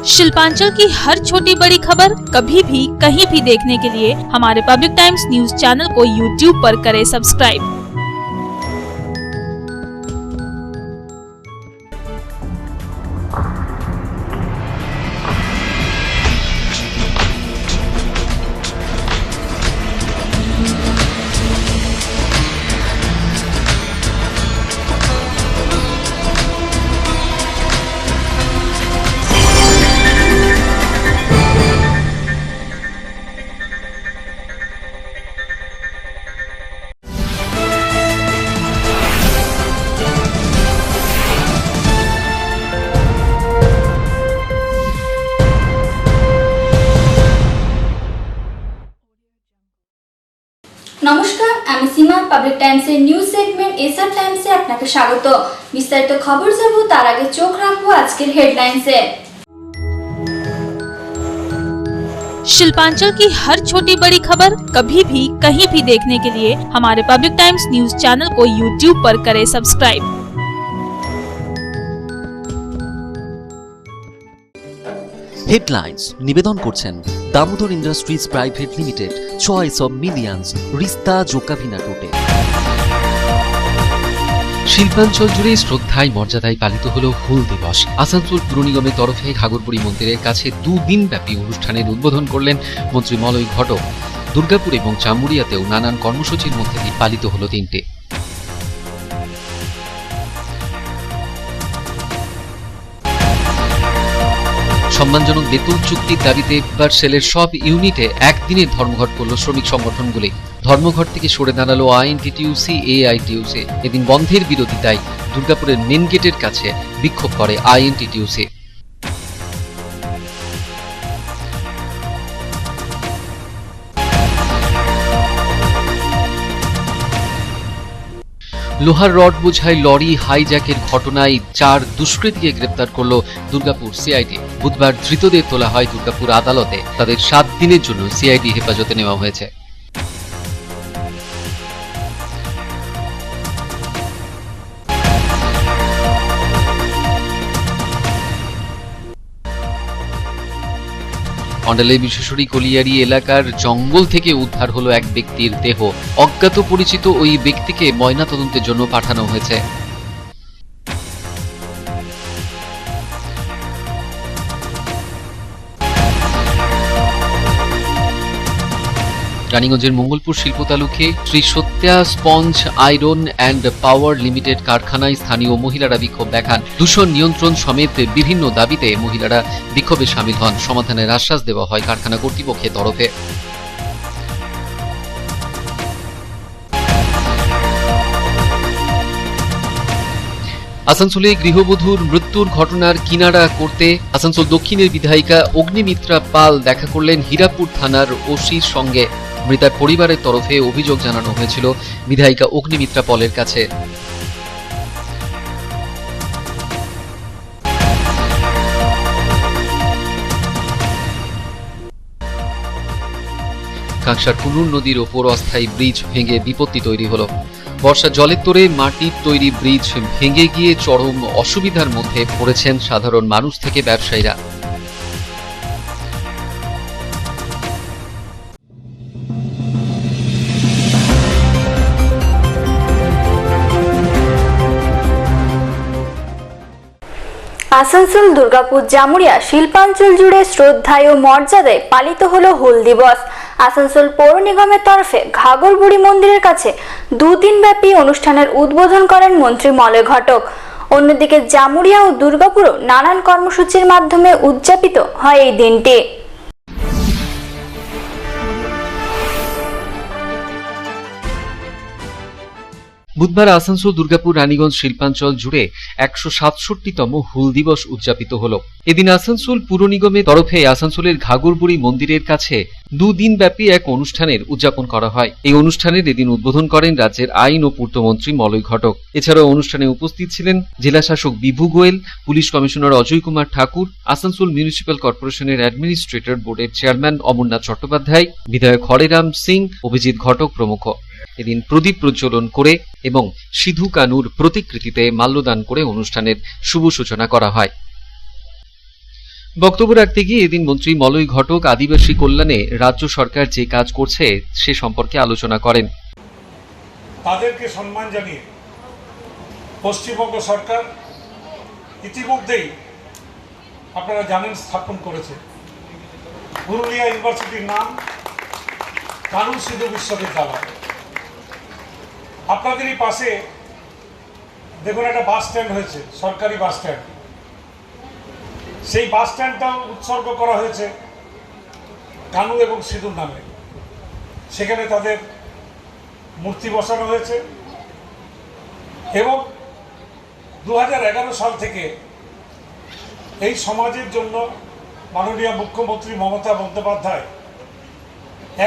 शिल्पांचल की हर छोटी बड़ी खबर कभी भी कहीं भी देखने के लिए हमारे पब्लिक टाइम्स न्यूज चैनल को यूट्यूब पर करें सब्सक्राइब। নমস্কার, আমি সীমা। পাবলিক টাইমসের নিউজ সেগমেন্ট এসআর টাইমসে আপনাকে স্বাগত। বিস্তারিত খবর জানবো তার আগে চোখ রাখবো আজকের হেডলাইন্সে। शिल्पांचल की हर छोटी बड़ी खबर कभी भी कहीं भी देखने के लिए हमारे पब्लिक टाइम्स न्यूज चैनल को यूट्यूब पर करें सब्सक्राइब। হেডলাইন্স নিবেদন করছেন Damodar Industries Private Limited, choice of millions, রিস্তা জোকাভিনা টোটে। শিল্পাঞ্চল জুড়ে শ্রদ্ধায় মর্যাদায় পালিত হলো হুল দিবস। আসানসোল পুর নিগমের তরফে ঘাগরবুড়ি মন্দিরের কাছে দুদিন ব্যাপী অনুষ্ঠানের উদ্বোধন করলেন মন্ত্রী মলয় ঘটক। দুর্গাপুর এবং চামুরিয়াতেও নানান কর্মসূচির মধ্যে দিয়ে পালিত হলো দিনটি। সম্মানজনক বেতন চুক্তির দাবিতে সেলের সব ইউনিটে একদিনের ধর্মঘট করল শ্রমিক সংগঠনগুলি। ধর্মঘট থেকে সরে দাঁড়ালো আইএনটিটিইউসি, এআইটিইউসি। এদিন বন্ধের বিরোধিতায় দুর্গাপুরের মেন গেটের কাছে বিক্ষোভ করে আইএনটিটিইউসি। লোহার রড বোঝাই লরি হাইজ্যাকের ঘটনায় 4 দুষ্কৃতীকে গ্রেপ্তার করল দুর্গাপুর সিআইডি। বুধবার ধৃতদের তোলা হয় দুর্গাপুর আদালতে। তাদের 7 দিনের জন্য সিআইডি হেফাজতে নেওয়া হয়েছে। অন্ডালে বিশেষরী কলিয়ারি এলাকার জঙ্গল থেকে উদ্ধার হলো এক ব্যক্তির দেহ। অজ্ঞাত পরিচিত ওই ব্যক্তিকে ময়নাতদন্তের জন্য পাঠানো হয়েছে। রানীগঞ্জের মঙ্গলপুর শিল্প তালুকে Shri Satya sponge iron and power limited কারখানায় স্থানীয় মহিলারা বিক্ষোভ দেখান। দূষণ নিয়ন্ত্রণ সমেত বিভিন্ন দাবিতে মহিলারা বিক্ষোভে সামিল হন। সমাধানের আশ্বাস দেওয়া হয় কারখানা কর্তৃপক্ষের তরফে। আসানসোলে গৃহবধূর মৃত্যুর ঘটনার কিনারা করতে আসানসোল দক্ষিণের বিধায়িকা অগ্নিমিত্রা পাল দেখা করলেন হীরাপুর থানার ওসির সঙ্গে। মৃতার পরিবারের তরফে অভিযোগ জানানো হয়েছিল বিধায়িকা অগ্নিমিত্রা পালের কাছে। কাঁকসার কুনুর নদীর ওপর অস্থায়ী ব্রিজ ভেঙে বিপত্তি তৈরি হলো। বর্ষা জলের তোড়ে মাটির তৈরি ব্রিজ ভেঙে গিয়ে চরম অসুবিধার মধ্যে পড়েছেন সাধারণ মানুষ থেকে ব্যবসায়ীরা। আসানসোল, দুর্গাপুর, জামুরিয়া শিল্পাঞ্চল জুড়ে শ্রদ্ধায় ও মর্যাদায় পালিত হলো হুল দিবস। আসানসোল পৌর নিগমের তরফে ঘাগরবুড়ি মন্দিরের কাছে 2 দিন ব্যাপী অনুষ্ঠানের উদ্বোধন করেন মন্ত্রী মলয় ঘটক। অন্যদিকে জামুরিয়া ও দুর্গাপুরও নানান কর্মসূচির মাধ্যমে উদযাপিত হয় এই দিনটি। বুধবার আসানসোল, দুর্গাপুর, রানীগঞ্জ শিল্পাঞ্চল জুড়ে 167তম হুল দিবস উদযাপিত হল। এদিন আসানসোল পুর নিগমের তরফে আসানসোলের ঘাগরবুড়ি মন্দিরের কাছে 2 দিন ব্যাপী এক অনুষ্ঠানের উদযাপন করা হয়। এই অনুষ্ঠানের এদিন উদ্বোধন করেন রাজ্যের আইন ও পূর্তমন্ত্রী মলয় ঘটক। এছাড়াও অনুষ্ঠানে উপস্থিত ছিলেন জেলা শাসক বিভু গোয়েল, পুলিশ কমিশনার অজয় কুমার ঠাকুর, আসানসোল মিউনিসিপ্যাল কর্পোরেশনের অ্যাডমিনিস্ট্রেটর বোর্ডের চেয়ারম্যান অমরনাথ চট্টোপাধ্যায়, বিধায়ক হরেরাম সিং, অভিজিৎ ঘটক প্রমুখ। এদিন প্রদীপ প্রজ্বলন করে এবং সিধু কানুর প্রতিকৃতিতে মাল্যদান করে অনুষ্ঠানের শুভ সূচনা করা হয়। বক্তব্য রাখতে গিয়ে এদিন মন্ত্রী মলয় ঘটক আদিবাসী কল্যাণে রাজ্য সরকার যে কাজ করছে সে সম্পর্কে আলোচনা করেন। তাদেরকে সম্মান জানিয়ে পশ্চিমবঙ্গ সরকার ইতিমধ্যেই আপনারা জানেন স্থাপন করেছে পুরুলিয়া ইউনিভার্সিটির নাম কানু সিধু বিশ্ববিদ্যালয়। আপনাদেরই পাশে দেখুন একটা বাস স্ট্যান্ড হয়েছে, সরকারি বাস স্ট্যান্ড। সেই বাস স্ট্যান্ডটাও উৎসর্গ করা হয়েছে কানু এবং সিধুর নামে। সেখানে তাদের মূর্তি বসানো হয়েছে এবং 2011 সাল থেকে এই সমাজের জন্য মাননীয় মুখ্যমন্ত্রী মমতা বন্দ্যোপাধ্যায়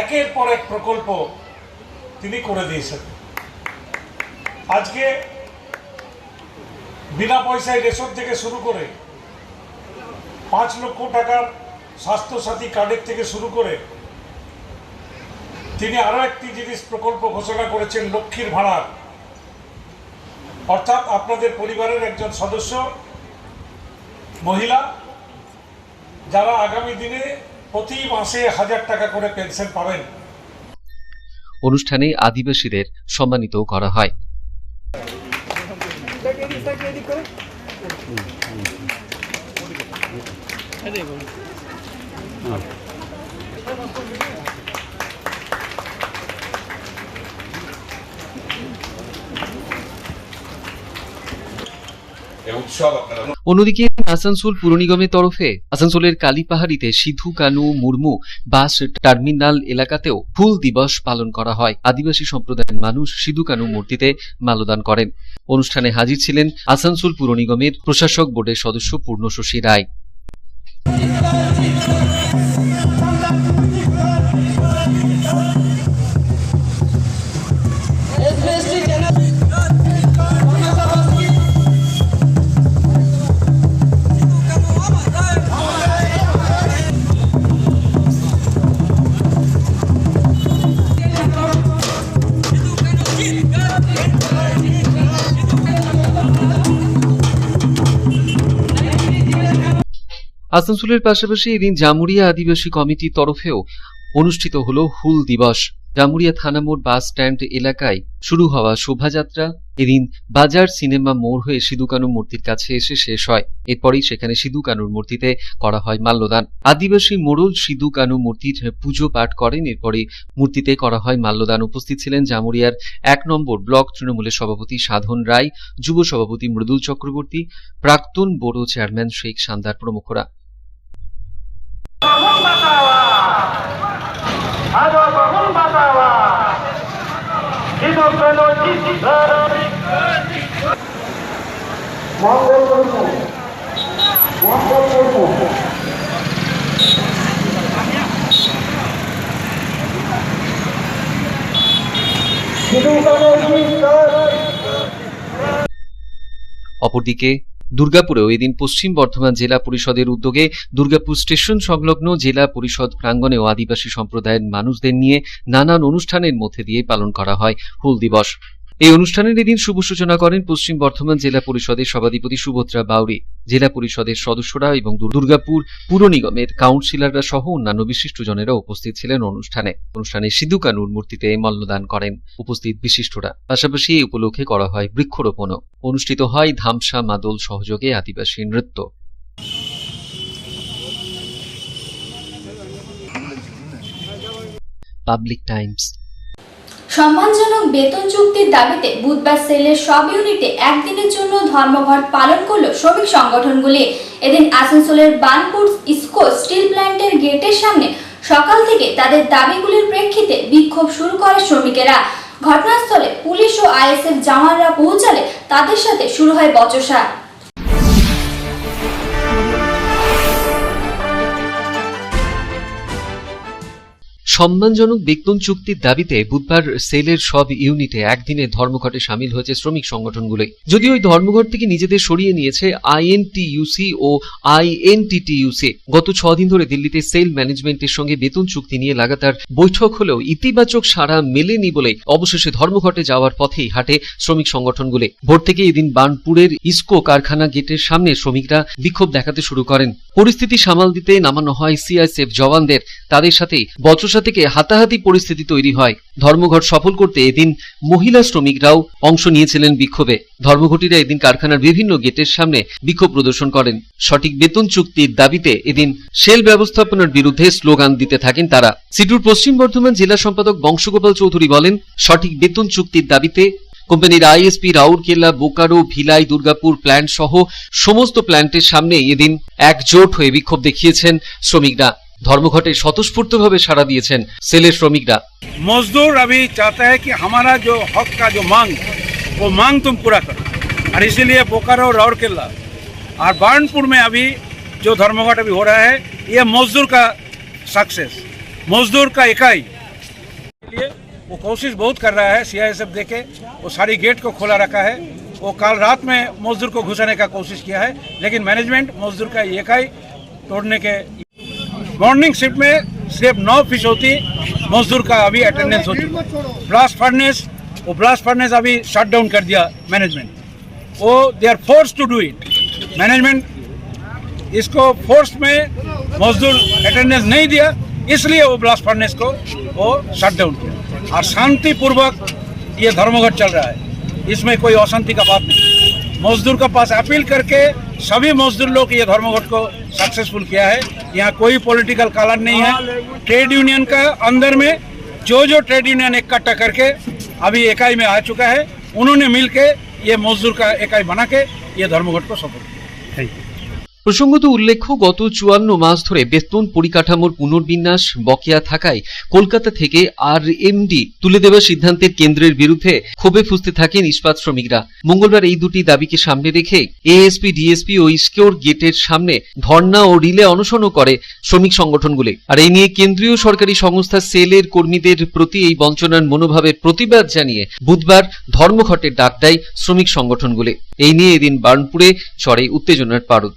একের পর এক প্রকল্প তিনি করে দিয়েছেন। আজকে বিনা পয়সায় রেশন থেকে শুরু করে 5 লক্ষ টাকার স্বাস্থ্যসাথী কার্ডের থেকে শুরু করে তিনি আরও একটি জিনিস প্রকল্প ঘোষণা করেছেন, লক্ষ্মীর ভাড়ার। অর্থাৎ আপনাদের পরিবারের একজন সদস্য মহিলা যারা আগামী দিনে প্রতি মাসে 1000 টাকা করে পেনশন পাবেন। অনুষ্ঠানে আদিবাসীদের সম্মানিত করা হয়। অন্যদিকে আসানসোল পুর নিগমের তরফে আসানসোলের কালীপাহাড়িতে সিধু কানু মুর্মু বাস টার্মিনাল এলাকাতেও হুল দিবস পালন করা হয়। আদিবাসী সম্প্রদায়ের মানুষ সিধু কানু মূর্তিতে মাল্যদান করেন। অনুষ্ঠানে হাজির ছিলেন আসানসোল পুর নিগমের প্রশাসক বোর্ডের সদস্য পূর্ণশশী রায়। আসানসোলের পাশাপাশি এদিন জামুরিয়া আদিবাসী কমিটির তরফেও অনুষ্ঠিত হল হুল দিবস। জামুরিয়া থানা মোড় বাস স্ট্যান্ড এলাকায় শুরু হওয়া শোভাযাত্রা এদিন বাজার সিনেমা মোড় হয়ে সিধু কানু মূর্তির কাছে এসে শেষ হয়। এরপরই সেখানে সিধু কানুর মূর্তিতে করা হয় মাল্যদান। আদিবাসী মোড়ল সিধু কানু মূর্তির পুজো পাঠ করেন। এরপরই মূর্তিতে করা হয় মাল্যদান। উপস্থিত ছিলেন জামুরিয়ার 1 নম্বর ব্লক তৃণমূলের সভাপতি সাধন রায়, যুব সভাপতি মৃদুল চক্রবর্তী, প্রাক্তন বোরো চেয়ারম্যান শেখ সান্দার প্রমুখরা। অপরদিকে দুর্গাপুরেও এদিন পশ্চিম বর্ধমান জেলা পরিষদের উদ্যোগে দুর্গাপুর স্টেশন সংলগ্ন জেলা পরিষদ প্রাঙ্গণেও আদিবাসী সম্প্রদায়ের মানুষদের নিয়ে নানান অনুষ্ঠানের মধ্যে দিয়ে পালন করা হয় হুল দিবস। এই অনুষ্ঠানের এদিন শুভ সূচনা করেন পশ্চিম বর্ধমান জেলা পরিষদের সভাধিপতি সুভদ্রা বাউরি। জেলা পরিষদের সদস্যরা এবং দুর্গাপুর পুর নিগমের কাউন্সিলররা সহ অন্যান্য বিশিষ্টজনেরা উপস্থিত ছিলেন অনুষ্ঠানে সিধু কানুর মূর্তিতে মাল্যদান করেন উপস্থিত বিশিষ্টরা। পাশাপাশি এই উপলক্ষে করা হয় বৃক্ষরোপণও। অনুষ্ঠিত হয় ধামসা মাদল সহযোগে আদিবাসী নৃত্য। Public Times. সম্মানজনক বেতন চুক্তির দাবিতে বুধবার সেলের সব ইউনিটে একদিনের জন্য ধর্মঘট পালন করল শ্রমিক সংগঠনগুলি। এদিন আসানসোলের বার্নপুর ইস্কো স্টিল প্ল্যান্টের গেটের সামনে সকাল থেকে তাদের দাবিগুলির প্রেক্ষিতে বিক্ষোভ শুরু করে শ্রমিকেরা। ঘটনাস্থলে পুলিশ ও আইএসএফ জওয়ানরা পৌঁছালে তাদের সাথে শুরু হয় বচসা। সম্মানজনক বেতন চুক্তির দাবিতে বুধবার সেলের সব ইউনিটে একদিনে ধর্মঘটে সামিল হয়েছে শ্রমিক সংগঠনগুলো। যদিও ওই ধর্মঘট থেকে নিজেদের সরিয়ে নিয়েছে আইএনটিইউসি ও আইএনটিটিইউসি। গত 6 দিন ধরে দিল্লিতে সেল ম্যানেজমেন্টের সঙ্গে বেতন চুক্তি নিয়ে লাগাতার বৈঠক হলেও ইতিবাচক সাড়া মেলেনি বলে অবশেষে ধর্মঘটে যাওয়ার পথেই হাঁটে শ্রমিক সংগঠনগুলো। ভোর থেকে এদিন বার্নপুরের ইস্কো কারখানা গেটের সামনে শ্রমিকরা বিক্ষোভ দেখাতে শুরু করেন। পরিস্থিতি সামাল দিতে নামানো হয় সিআইএসএফ জওয়ানদের। তাদের সাথে বচসা থেকে হাতাহাতি পরিস্থিতি তৈরি হয়। ধর্মঘট সফল করতে এদিন মহিলা শ্রমিকরাও অংশ নিয়েছিলেন বিক্ষোভে। ধর্মঘটীরা এদিন কারখানার বিভিন্ন গেটের সামনে বিক্ষোভ প্রদর্শন করেন। সঠিক বেতন চুক্তির দাবিতে এদিন সেল ব্যবস্থাপনার বিরুদ্ধে স্লোগান দিতে থাকেন তারা। সিটুর পশ্চিম বর্ধমান জেলা সম্পাদক বংশগোপাল চৌধুরী বলেন, সঠিক বেতন চুক্তির দাবিতে কোম্পানির ISP Rourkela, Bokaro, villi, Durgapur plant সহ সমস্ত প্ল্যান্টের সামনে এদিন একজোট হয়ে বিক্ষোভ দেখিয়েছেন শ্রমিকরা। ধর্মঘটে स्वतःस्फूर्तভাবে সাড়া দিয়েছেন সেলের শ্রমিকরা। मजदूर अभी चाहता है कि हमारा जो हक का जो मांग वो मांग तुम पूरा करो, और इसीलिए बोकारो, राउरकेला और बार्नपुर में अभी जो धर्मघट अभी हो रहा है ये मजदूर का सक्सेस, मजदूर का इकाई लिए वो कोशिश बहुत कर रहा है। सीआईएसएफ देके वो सारी गेट को खोला रखा है। वो कल रात में मजदूर को घुसाने का कोशिश किया है, लेकिन मैनेजमेंट मजदूर का इकाई तोड़ने के मॉर्निंग शिफ्ट में सिर्फ 9% मजदूर का अभी अटेंडेंस हो चुका है। ब्लास्ट फर्नेस अभी शट डाउन कर दिया मैनेजमेंट। वो they are force to do it. Management इसको फोर्स में मजदूर अटेंडेंस नहीं दिया, इसलिए वो ब्लास्ट फर्नेस को वो शट डाउन किया और शांतिपूर्वक ये धर्मघट चल रहा है। इसमें कोई अशांति का बात नहीं। मजदूर के पास अपील करके सभी मजदूर लोग ये धर्मघट को सक्सेसफुल किया है। यहाँ कोई पॉलिटिकल कलर नहीं है। ट्रेड यूनियन का अंदर में जो ट्रेड यूनियन इकट्ठा करके अभी इकाई में आ चुका है, उन्होंने मिलके ये मजदूर का इकाई बना के ये धर्मघट को सफल किया। Thank you. প্রসঙ্গত উল্লেখ্য, গত 54 মাস ধরে বেতন পরিকাঠামোর পুনর্বিন্যাস বকেয়া থাকায় কলকাতা থেকে আরএমডি তুলে দেওয়ার সিদ্ধান্তের কেন্দ্রের বিরুদ্ধে ক্ষোভে ফুঁসতে থাকেন ইস্পাত শ্রমিকরা। মঙ্গলবার এই দুটি দাবিকে সামনে রেখে এএসপি, ডিএসপি ও ইস্কোর গেটের সামনে ধর্ণা ও রিলে অনশনও করে শ্রমিক সংগঠনগুলি। আর এই নিয়ে কেন্দ্রীয় সরকারি সংস্থা সেলের কর্মীদের প্রতি এই বঞ্চনার মনোভাবের প্রতিবাদ জানিয়ে বুধবার ধর্মঘটের ডাক দেয় শ্রমিক সংগঠনগুলি। এই নিয়ে এদিন বার্নপুরে চড়ে উত্তেজনার পারদ।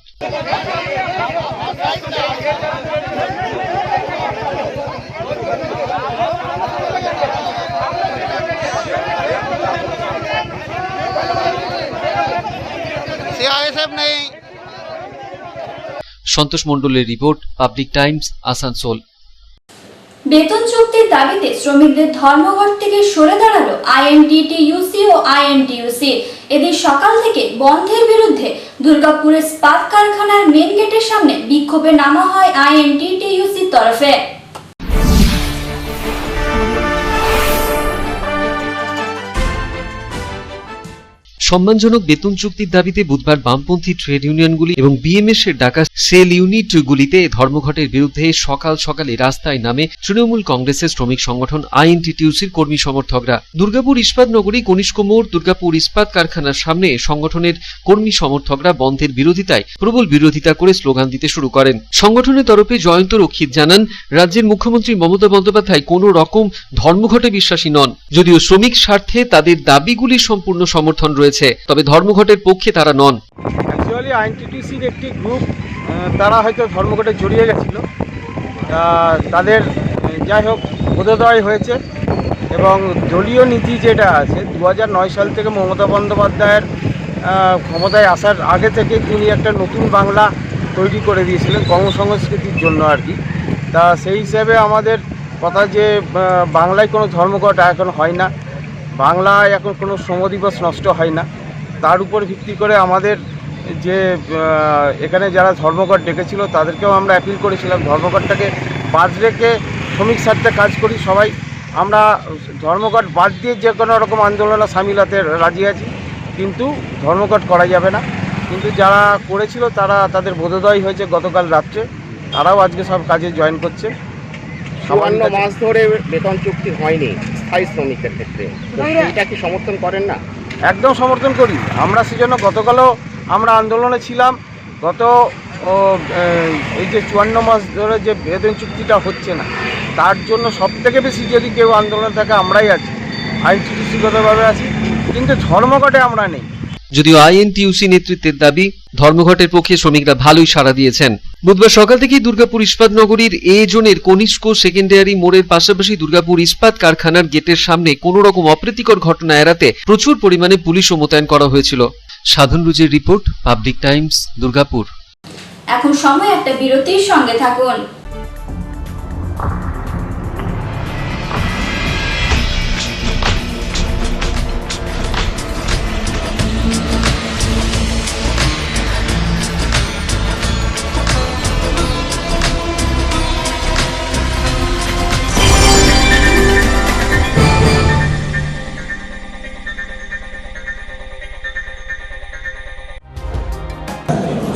সন্তোষ মণ্ডলের রিপোর্ট, পাবলিক টাইমস, আসানসোল। বেতন চুক্তির দাবিতে শ্রমিকদের ধর্মঘট থেকে সরে দাঁড়ালো আইএনটিটিইউসি ও আইএনটিইউসি। এদিন সকাল থেকে বন্ধের বিরুদ্ধে দুর্গাপুরের ইস্পাত কারখানার মেন গেটের সামনে বিক্ষোভে নামা হয় আইএনটিটিইউসির তরফে। সম্মানজনক বেতন চুক্তির দাবিতে বুধবার বামপন্থী ট্রেড ইউনিয়নগুলি এবং বিএমএস এর ডাকা সেল ইউনিটগুলিতে ধর্মঘটের বিরুদ্ধে সকাল সকালে রাস্তায় নামে তৃণমূল কংগ্রেসের শ্রমিক সংগঠন আইএনটিটিইউসির কর্মী সমর্থকরা। দুর্গাপুর ইস্পাত নগরী, কনিষ্ক মোড়, দুর্গাপুর ইস্পাত কারখানার সামনে সংগঠনের কর্মী সমর্থকরা বন্ধের বিরোধিতায় প্রবল বিরোধিতা করে স্লোগান দিতে শুরু করেন। সংগঠনের তরফে জয়ন্ত রক্ষিত জানান, রাজ্যের মুখ্যমন্ত্রী মমতা বন্দ্যোপাধ্যায় কোনো রকম ধর্মঘটে বিশ্বাসী নন। যদিও শ্রমিক স্বার্থে তাদের দাবিগুলির সম্পূর্ণ সমর্থন রয়েছে, তবে ধর্মঘটের পক্ষে তারা নন। অ্যাকচুয়ালি আইএনটিটিসির একটি গ্রুপ তারা হয়তো ধর্মঘটে জড়িয়ে গেছিল, তাদের যাই হোক বোধোদয় হয়েছে এবং দলীয় নীতি যেটা আছে 2009 সাল থেকে মমতা বন্দ্যোপাধ্যায়ের ক্ষমতায় আসার আগে থেকে তিনি একটা নতুন বাংলা তৈরি করে দিয়েছিলেন কর্মসংস্কৃতির জন্য আর কি। তা সেই হিসাবে আমাদের কথা যে বাংলায় কোনো ধর্মঘট এখন হয় না, বাংলায় এখন কোনো শ্রম দিবস নষ্ট হয় না, তার উপর ভিত্তি করে আমাদের যে এখানে যারা ধর্মঘট ডেকেছিল তাদেরকেও আমরা অ্যাপিল করেছিলাম ধর্মঘটটাকে বাদ রেখে শ্রমিক স্বার্থে কাজ করি সবাই। আমরা ধর্মঘট বাদ দিয়ে যে কোনো রকম আন্দোলনে সামিল হতে রাজি আছি, কিন্তু ধর্মঘট করা যাবে না। কিন্তু যারা করেছিল তারা তাদের বোধোদয় হয়েছে গতকাল রাত্রে, তারাও আজকে সব কাজে জয়েন করছে। 54 মাস ধরে বেতন চুক্তি হয়নি স্থায়ী শ্রমিকদের ক্ষেত্রে, এটা কি সমর্থন করেন না? একদম সমর্থন করি আমরা, সেজন্য গতকালও আমরা আন্দোলনে ছিলাম গত এই যে 54 মাস ধরে যে বেতন চুক্তিটা হচ্ছে না, তার জন্য সবথেকে বেশি যদি কেউ আন্দোলন থাকে আমরাই আছি, আইনটিটিউসিগতভাবে আছি, কিন্তু ধর্মঘটে আমরা নেই। যদিও আইএনটিইউসি নেতৃত্বের দাবি, ধর্মঘটের পক্ষে শ্রমিকরা ভালোই সাড়া দিয়েছেন। বুধবার সকাল থেকেই দুর্গাপুর ইস্পাত নগরীর এ জোনের কনিষ্ক সেকেন্ডারি মোড়ের পাশাপাশি দুর্গাপুর ইস্পাত কারখানার গেটের সামনে কোনো রকম অপ্রীতিকর ঘটনা এড়াতে প্রচুর পরিমাণে পুলিশও মোতায়েন করা হয়েছিল। সাধন রুজের রিপোর্ট, পাবলিক টাইমস, দুর্গাপুর। এখন সময় একটা বিরতির সঙ্গে থাকুন।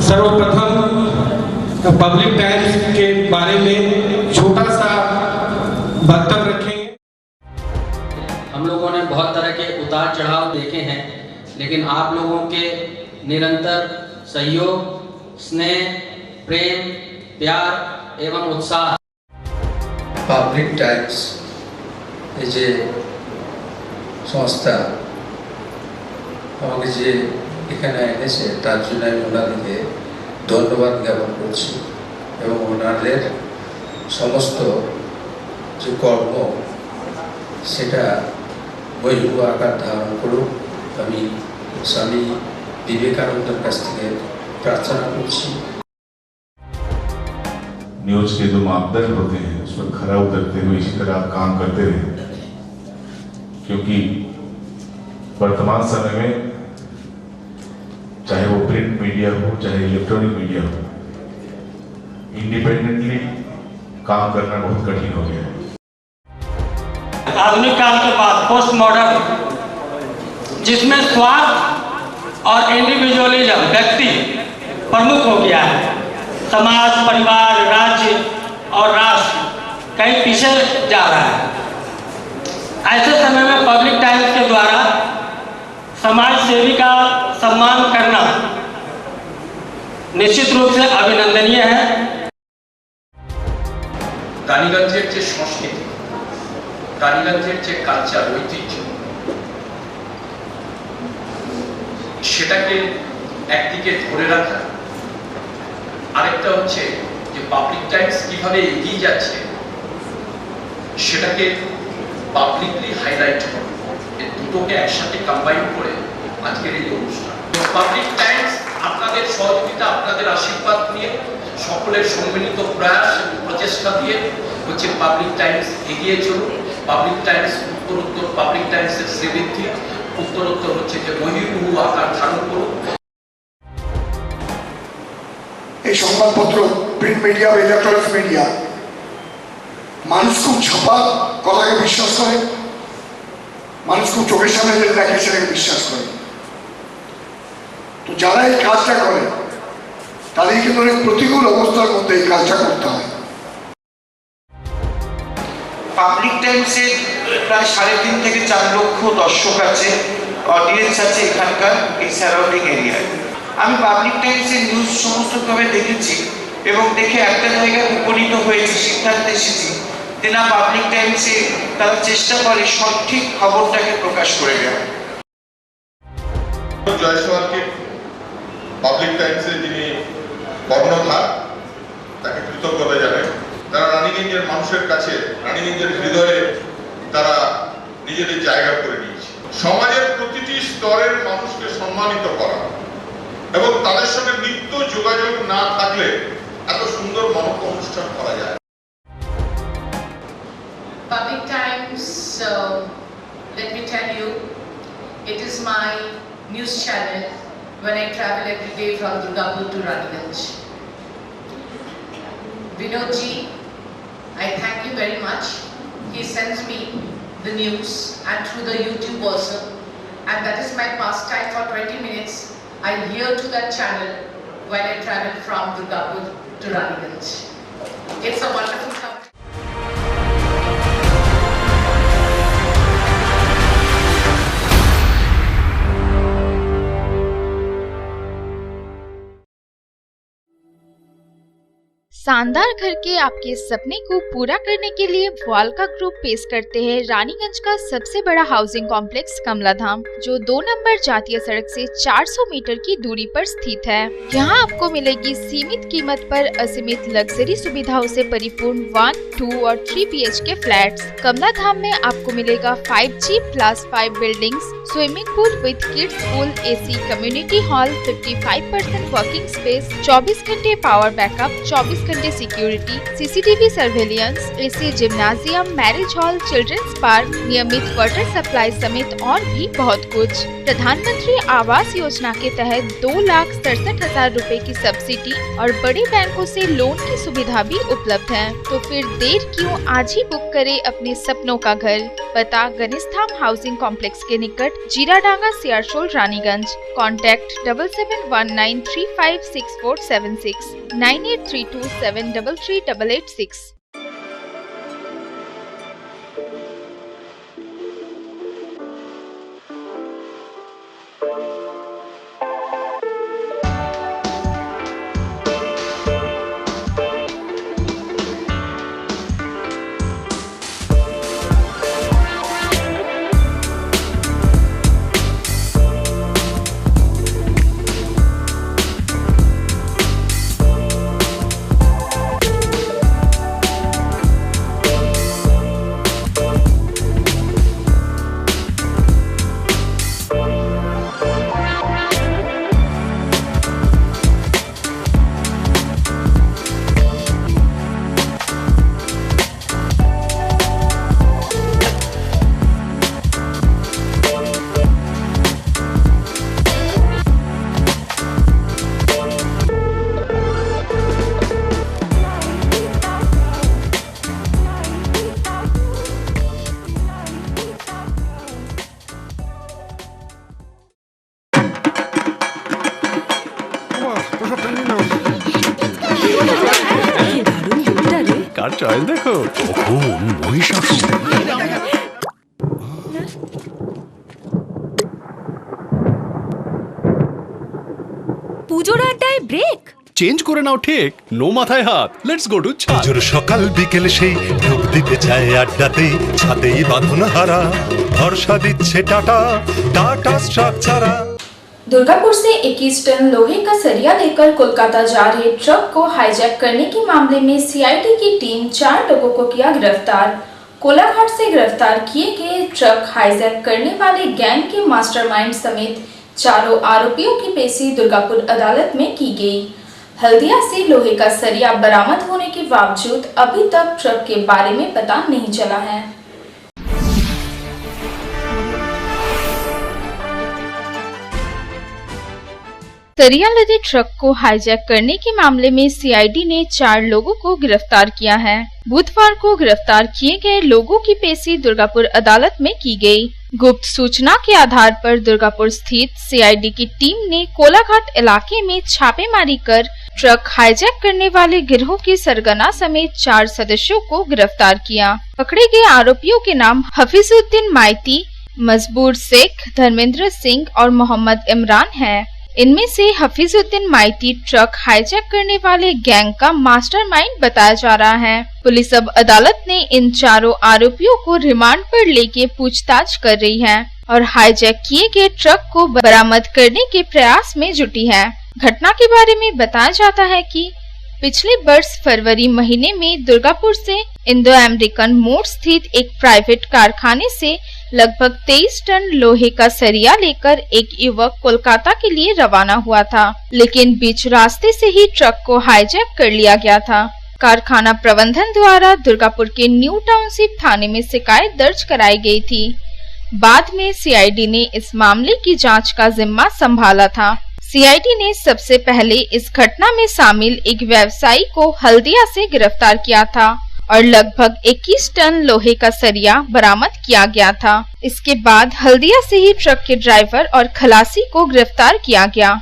सर्वप्रथम पब्लिक टाइम्स के बारे में छोटा सा वक्तव्य रखेंगे। हम लोगों ने बहुत तरह के उतार चढ़ाव देखे हैं, लेकिन आप लोगों के निरंतर सहयोग, स्नेह, प्रेम, प्यार एवं उत्साह। পাবলিক টাইমস এই যে সংস্থা আমাকে যে এখানে এনেছে তার জন্য আমি ওনাদেরকে ধন্যবাদ জ্ঞাপন করছি এবং ওনাদের সমস্ত যে কর্ম সেটা বহির্ভূত আকার ধারণ করুক আমি স্বামী বিবেকানন্দের কাছ থেকে প্রার্থনা করছি। न्यूज के जो मापदंड होते हैं उस पर खरा उतरते हुए इसी तरह आप काम करते रहे, क्योंकि वर्तमान समय में चाहे वो प्रिंट मीडिया हो चाहे इलेक्ट्रॉनिक मीडिया हो, इंडिपेंडेंटली काम करना बहुत कठिन हो गया है। आधुनिक काल के बाद पोस्ट मॉडर्न, जिसमें स्वार्थ और इंडिविजुअलिज्म व्यक्ति प्रमुख हो गया है, समाज, परिवार, राज्य और राष्ट्र कहीं पीछे जा रहा है। ऐसे समय में पब्लिक टाइम्स के द्वारा समाज सेवी का सम्मान करना निश्चित रूप से अभिनंदनीय है। রানীগঞ্জের যে সংস্কৃতি, রানীগঞ্জের যে কালচার, ঐতিহ্য, সেটাকে একদিকে ধরে রাখা, আরেকটা হচ্ছে যে পাবলিক টাইমস কিভাবে এগিয়ে যাচ্ছে সেটাকে পাবলিকলি হাইলাইট করা, এই দুটোকে একসাথে কম্বাইন করে আজকের এই অনুষ্ঠান। পাবলিক টাইমস আপনাদের সহযোগিতা, আপনাদের আশীর্বাদ নিয়ে, সকলের সম্মিলিত প্রয়াস এবং প্রচেষ্টা দিয়ে হচ্ছে পাবলিক টাইমস এগিয়ে চলুন। পাবলিক টাইমস উত্তরোত্তর, পাবলিক টাইমসের শ্রীবৃদ্ধি উত্তরোত্তর হচ্ছে যে বহির্ভূত আকার ধারণ করুন। এই সংবাদপত্র, প্রিন্ট মিডিয়া বা ইলেকট্রনিক্স মিডিয়া, মানুষ খুব ছাপা কথাকে বিশ্বাস করে, মানুষ খুব চোখের সামনে যেটা দেখে সেটাকে বিশ্বাস করে। তো যারা এই কাজটা করে তাদের কিন্তু অনেক প্রতিকূল অবস্থার মধ্যে এই কাজটা করতে হয়। পাবলিক টাইমসের প্রায় 3.5 থেকে 4 লক্ষ দর্শক আছে, অডিয়েন্স আছে এখানকার এই সারাউন্ডিং এরিয়ায়। আমি পাবলিক টাইমসের নিউজ সমস্তভাবে দেখেছি এবং দেখে একটা জায়গায় উপনীত হয়েছি, সিদ্ধান্ত এসেছি যে না, পাবলিক টাইমসে তারা চেষ্টা করে সঠিক খবরটাকে প্রকাশ করে দেওয়া। জয়সওয়ালকে পাবলিক টাইমসে যিনি কর্ণধার, তাকে কৃতজ্ঞতা জানাই। তারা রানীগঞ্জের মানুষের কাছে, রানীগঞ্জের হৃদয়ে তারা নিজেদের জায়গা করে নিয়েছে। সমাজের প্রতিটি স্তরের মানুষকে সম্মানিত করা এবং তাদের সঙ্গে নিত্য যোগাযোগ না থাকলে এত সুন্দর মানব অনুষ্ঠান করা যায়। Public Times, let me tell you, it is my news channel when I travel every day from Durgapur to Raniganj. Vinodji, I thank you very much. He sends me the news and through the YouTube also, and that is my pastime for 20 minutes. I hear to that channel when I travel from Durgapur to Raniganj. It's a wonderful शानदार घर के आपके सपने को पूरा करने के लिए वालका ग्रुप पेश करते हैं रानीगंज का सबसे बड़ा हाउसिंग कॉम्प्लेक्स कमलाधाम, जो 2 नंबर जातीय सड़क से 400 मीटर की दूरी पर स्थित है। यहाँ आपको मिलेगी सीमित कीमत पर असीमित लग्जरी सुविधाओं से परिपूर्ण 1, 2 और 3 BHK फ्लैट्स। कमलाधाम में आपको मिलेगा 5G+5 buildings, swimming pool with kids pool, AC community hall, 55% working space, 24 घंटे पावर बैकअप, 24 घंटे security, CCTV surveillance, AC gymnasium, marriage hall, children's park, नियमित वाटर सप्लाई समेत और भी बहुत कुछ। प्रधानमंत्री आवास योजना के तहत 2,67,000 रुपए की सब्सिडी और बड़े बैंकों से लोन की सुविधा भी उपलब्ध है। तो फिर देर क्यों, आज ही बुक करें अपने सपनों का घर। पता गणेशधाम हाउसिंग कॉम्प्लेक्स के निकट, जीराडांगा, सियारशोल, रानीगंज। कॉन्टैक्ट 7719356476, 9832733886। কার চয়েস দেখো, মহিষাসুর। পুজোর আড্ডায় ব্রেক চেঞ্জ করে নাও ঠিক, নো মাথায় হাত। লেটস গো টু ছাদ। পুজোর সকাল বিকেল সেই ঢুক দিতে চায় আড্ডাতে, ছাদেই বাঁধন হারা ভরসা দিচ্ছে টাটা, টাটা স্ট্রাকচারা। दुर्गापुर से 21 टन लोहे का सरिया लेकर कोलकाता जा रहे ट्रक को हाईजैक करने के मामले में CID की टीम 4 लोगों को किया गिरफ्तार। कोलाघाट से गिरफ्तार किए गए ट्रक हाईजैक करने वाले गैंग के मास्टरमाइंड समेत 4 आरोपियों की पेशी दुर्गापुर अदालत में की गई। हल्दिया से लोहे का सरिया बरामद होने के बावजूद अभी तक ट्रक के बारे में पता नहीं चला है। सरिया लदे ट्रक को हाईजैक करने के मामले में CID ने 4 लोगों को गिरफ्तार किया है। बुधवार को गिरफ्तार किए गए लोगों की पेशी दुर्गापुर अदालत में की गई। गुप्त सूचना के आधार पर दुर्गापुर स्थित CID की टीम ने कोलाघाट इलाके में छापेमारी कर ट्रक हाईजैक करने वाले गिरोह के सरगना समेत 4 सदस्यों को गिरफ्तार किया। पकड़े गए आरोपियों के नाम हफीजुद्दीन माइती, मजबूर शेख, धर्मेंद्र सिंह और मोहम्मद इमरान है। इनमें से हफीजुद्दीन माइती ट्रक हाईजैक करने वाले गैंग का मास्टरमाइंड बताया जा रहा है। पुलिस अब अदालत ने इन 4 आरोपियों को रिमांड पर लेके पूछताछ कर रही है और हाईजैक किए गए ट्रक को बरामद करने के प्रयास में जुटी है। घटना के बारे में बताया जाता है कि पिछले वर्ष फरवरी महीने में दुर्गापुर से इंडो अमेरिकन मोड़ स्थित एक प्राइवेट कारखाने से लगभग 23 टन लोहे का सरिया लेकर एक युवक कोलकाता के लिए रवाना हुआ था, लेकिन बीच रास्ते से ही ट्रक को हाईजैक कर लिया गया था। कारखाना प्रबंधन द्वारा दुर्गापुर के न्यू टाउनशिप थाने में शिकायत दर्ज कराई गई थी। बाद में CID ने इस मामले की जांच का जिम्मा संभाला था। CID ने सबसे पहले इस घटना में शामिल एक व्यवसायी को हल्दिया से गिरफ्तार किया था और लगभग 21 टन लोहे का सरिया बरामद किया गया था। इसके बाद हल्दिया से ही ट्रक के ड्राइवर और खलासी को गिरफ्तार किया गया।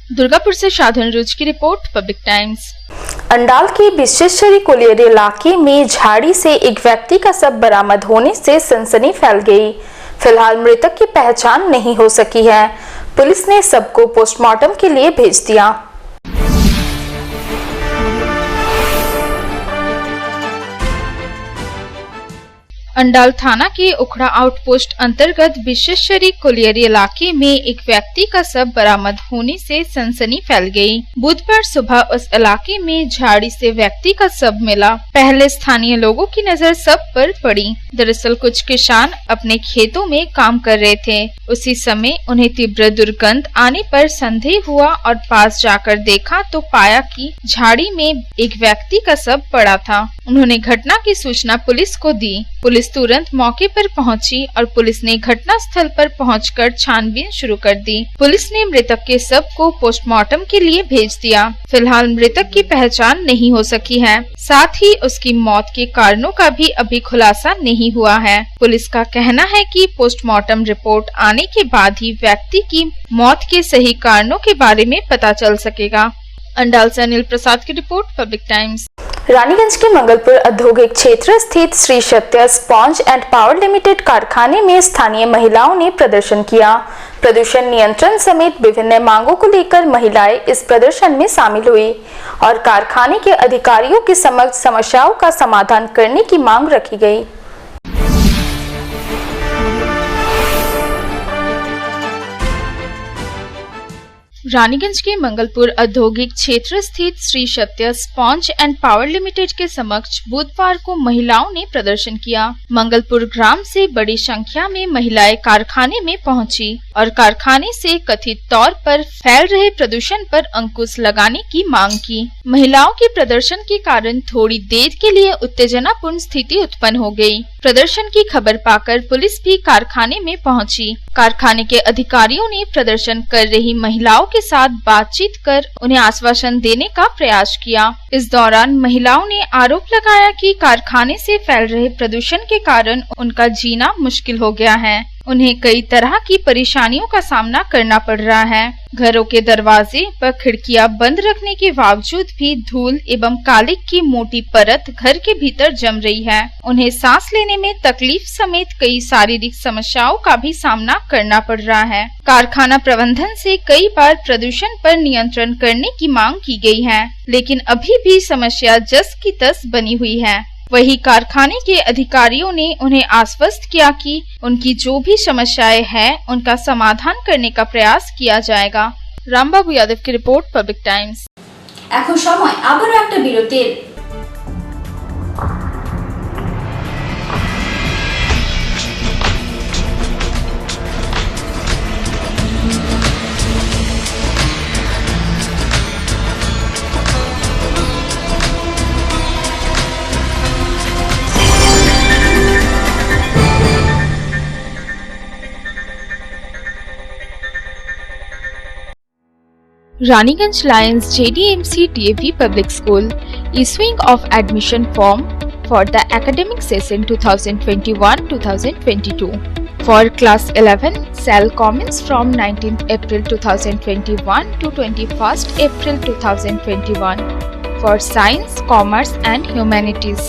दुर्गापुर से साधन रुज की रिपोर्ट, पब्लिक टाइम्स। अंडाल के विश्वेश्वरी कोलियर इलाके में झाड़ी से एक व्यक्ति का शव बरामद होने से सनसनी फैल गई। फिलहाल मृतक की पहचान नहीं हो सकी है। पुलिस ने शव को पोस्टमार्टम के लिए भेज दिया। अंडाल थाना के उखड़ा आउटपोस्ट अंतर्गत विश्वेश्वरी कोलियरी इलाके में एक व्यक्ति का शव बरामद होने से सनसनी फैल गई। बुधवार सुबह उस इलाके में झाड़ी से व्यक्ति का शव मिला। पहले स्थानीय लोगों की नजर शव पर पड़ी। दरअसल कुछ किसान अपने खेतों में काम कर रहे थे। उसी समय उन्हें तीव्र दुर्गंध आने पर संदेह हुआ और पास जाकर देखा तो पाया कि झाड़ी में एक व्यक्ति का शव पड़ा था। उन्होंने घटना की सूचना पुलिस को दी। पुलिस तुरंत मौके पर पहुंची और पुलिस ने घटना स्थल पर पहुंचकर छानबीन शुरू कर दी। पुलिस ने मृतक के शव को पोस्टमार्टम के लिए भेज दिया। फिलहाल मृतक की पहचान नहीं हो सकी है। साथ ही उसकी मौत के कारणों का भी अभी खुलासा नहीं हुआ है। पुलिस का कहना है कि पोस्टमार्टम रिपोर्ट आने के बाद ही व्यक्ति की मौत के सही कारणों के बारे में पता चल सकेगा। अंडाल से अनिल प्रसाद की रिपोर्ट, पब्लिक टाइम्स। रानीगंज के मंगलपुर औद्योगिक क्षेत्र स्थित श्री सत्य स्पॉन्ज एंड पावर लिमिटेड कारखाने में स्थानीय महिलाओं ने प्रदर्शन किया। प्रदूषण नियंत्रण समेत विभिन्न मांगों को लेकर महिलाएं इस प्रदर्शन में शामिल हुई और कारखाने के अधिकारियों के समक्ष समस्याओं का समाधान करने की मांग रखी गई। रानीगंज के मंगलपुर औद्योगिक क्षेत्र स्थित श्री सत्य स्पॉन्ज एंड पावर लिमिटेड के समक्ष बुधवार को महिलाओं ने प्रदर्शन किया। मंगलपुर ग्राम से बड़ी संख्या में महिलाएं कारखाने में पहुंची और कारखाने से कथित तौर पर फैल रहे प्रदूषण पर अंकुश लगाने की मांग की। महिलाओं के प्रदर्शन के कारण थोड़ी देर के लिए उत्तेजनापूर्ण स्थिति उत्पन्न हो गई। प्रदर्शन की खबर पाकर पुलिस भी कारखाने में पहुंची। कारखाने के अधिकारियों ने प्रदर्शन कर रही महिलाओं के साथ बातचीत कर उन्हें आश्वासन देने का प्रयास किया। इस दौरान महिलाओं ने आरोप लगाया कि कारखाने से फैल रहे प्रदूषण के कारण उनका जीना मुश्किल हो गया है। उन्हें कई तरह की परेशानियों का सामना करना पड़ रहा है। घरों के दरवाजे व खिड़कियां बंद रखने के बावजूद भी धूल एवं कालिक की मोटी परत घर के भीतर जम रही है। उन्हें सांस लेने में तकलीफ समेत कई शारीरिक समस्याओं का भी सामना करना पड़ रहा है। कारखाना प्रबंधन से कई बार प्रदूषण पर नियंत्रण करने की मांग की गई है, लेकिन अभी भी समस्या जस की तस बनी हुई है। वही कारखाने के अधिकारियों ने उन्हें आश्वस्त किया कि उनकी जो भी समस्याएं हैं उनका समाधान करने का प्रयास किया जाएगा। रामबाबू यादव की रिपोर्ट, पब्लिक टाइम्स। এখন সময় আবারও একটা বিরতির। Ranigans Lions JDMC TAV Public School issuing of admission form for the academic session 2021-2022 for class 11 shall commence from 19th April 2021 to 21st April 2021 for science, commerce and humanities.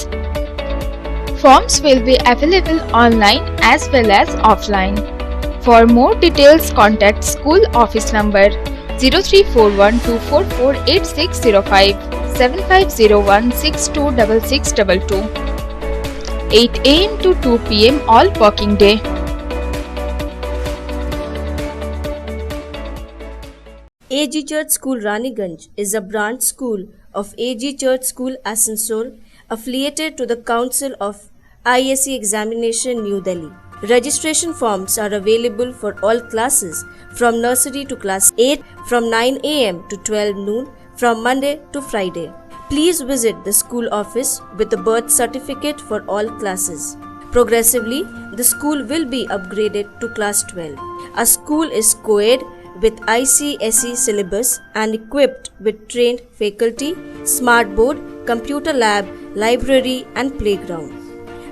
Forms will be available online as well as offline. For more details, contact school office number 0341244865 7501626622 8 AM to 2 PM all working day. AG Church School Raniganj is a branch school of AG Church School Asansol affiliated to the Council of ISC Examination New Delhi. Registration forms are available for all classes from nursery to class 8 from 9 AM to 12 noon from Monday to Friday. Please visit the school office with the birth certificate for all classes. Progressively, the school will be upgraded to class 12. Our school is co-ed with ICSE syllabus and equipped with trained faculty, smart board, computer lab, library and playground.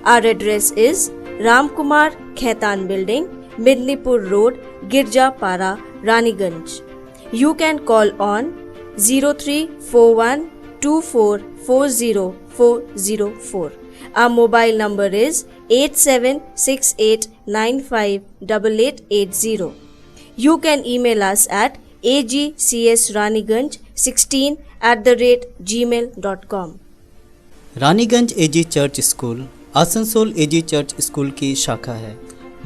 Our address is Ramkumar Khaitan Building, Midnipur Road, Girjapara, Raniganj. You can call on 0341244004. Our mobile number is 8768958880. You can email us at agcsraniganj16@gmail.com. Raniganj AG Church School Asansol AG church school की शाखा है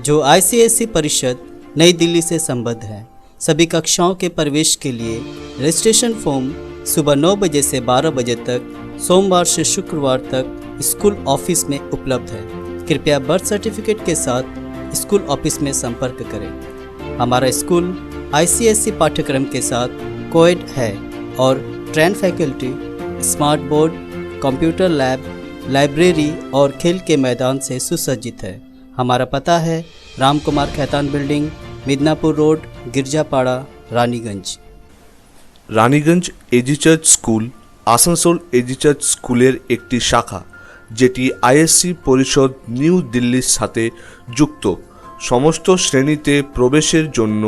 जो ICSE परिषद नई दिल्ली से संबद्ध है। सभी कक्षाओं के प्रवेश के लिए रजिस्ट्रेशन फॉर्म सुबह 9 बजे से 12 बजे तक सोमवार से शुक्रवार तक स्कूल ऑफिस में उपलब्ध है। कृपया बर्थ सर्टिफिकेट के साथ स्कूल ऑफिस में संपर्क करें। हमारा स्कूल आईसीएसई पाठ्यक्रम के साथ कोएड है और train faculty, smart board, computer lab, library और खेल के मैदान से सुसज्जित है। हमारा पता है Ram Kumar Khaitan building, Midnapore road, Girjapara, Raniganj. Raniganj AG church school Asansol AG church স্কুলের একটি শাখা যেটি আইএসসি পরিষদ নিউ দিল্লির সাথে যুক্ত। সমস্ত শ্রেণীতে প্রবেশের জন্য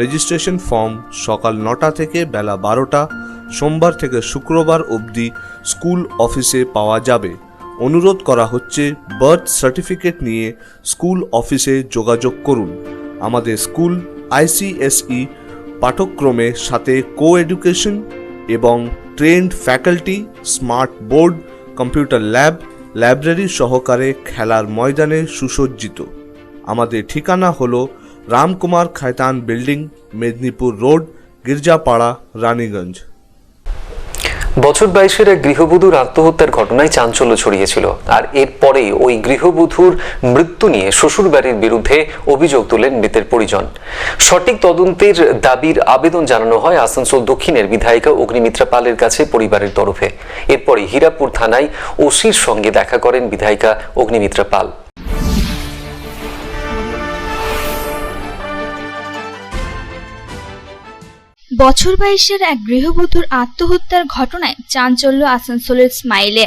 রেজিস্ট্রেশন ফর্ম সকাল 9টা থেকে বেলা 12টা সোমবার থেকে শুক্রবার অবধি স্কুল অফিসে পাওয়া যাবে। অনুরোধ করা হচ্ছে বার্থ সার্টিফিকেট নিয়ে স্কুল অফিসে যোগাযোগ করুন। আমাদের স্কুল আইসিএসই পাঠ্যক্রমের সাথে কো এডুকেশন এবং trend faculty, smart board, computer lab, library সহকারে খেলার ময়দানে সুসজ্জিত। আমাদের ঠিকানা হলো রামকুমার খায়তান বিল্ডিং, মেদিনীপুর রোড, গির্জাপাড়া, রানীগঞ্জ। বছর 22-এর এক গৃহবধূর আত্মহত্যার ঘটনায় চাঞ্চল্য ছড়িয়েছিল। আর এরপরে ওই গৃহবধূর মৃত্যু নিয়ে শ্বশুরবাড়ির বিরুদ্ধে অভিযোগ তোলেন মৃতের পরিজন। সঠিক তদন্তের দাবির আবেদন জানানো হয় আসানসোল দক্ষিণের বিধায়িকা অগ্নিমিত্রা পালের কাছে পরিবারের তরফে। এরপরে হীরাপুর থানায় ওসির সঙ্গে দেখা করেন বিধায়িকা অগ্নিমিত্রা পাল। বছর 22-এর এক গৃহবধূর আত্মহত্যার ঘটনায় চাঞ্চল্য আসানসোলের স্মাইলে।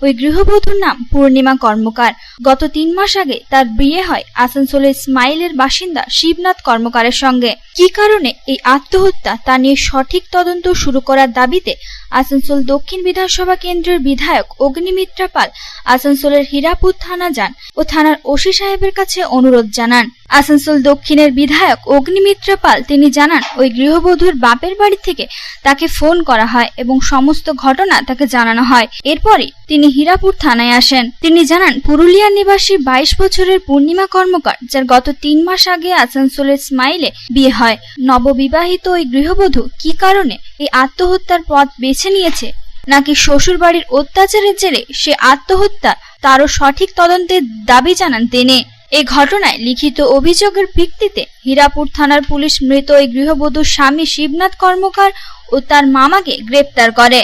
ওই গৃহবধূর নাম পূর্ণিমা কর্মকার। গত 3 মাস আগে তার বিয়ে হয় আসানসোলের স্মাইলের বাসিন্দা শিবনাথ কর্মকারের সঙ্গে। কি কারণে এই আত্মহত্যা তা নিয়ে সঠিক তদন্ত শুরু করার দাবিতে আসানসোল দক্ষিণ বিধানসভা কেন্দ্রের বিধায়ক অগ্নিমিত্রা পাল আসানসোলের হীরাপুর থানা যান ও থানার ওসি সাহেবের কাছে অনুরোধ জানান। আসানসোল দক্ষিণের বিধায়ক অগ্নিমিত্রা পাল তিনি জানান ওই গৃহবধূর বাপের বাড়ি থেকে তাকে ফোন করা হয় এবং সমস্ত ঘটনা তাকে জানানো হয়। এরপরে তিনি হীরাপুর থানায় আসেন। তিনি জানান পুরুলিয়া নিবাসী 22 বছরের পূর্ণিমা কর্মকার, যার গত 3 মাস আগে আসানসোলের স্মাইলে বিয়ে হয়। নববিবাহিত ওই গৃহবধূ কি কারণে এই আত্মহত্যার পথ বেছে নিয়েছে, নাকি শ্বশুরবাড়ির অত্যাচারের জেরে সে আত্মহত্যা, তারও সঠিক তদন্তের দাবি জানান তিনি। এই ঘটনায় লিখিত অভিযোগের ভিত্তিতে হীরাপুর থানার পুলিশ মৃত ওই গৃহবধূর স্বামী শিবনাথ কর্মকার ও তার মামাকে গ্রেপ্তার করে।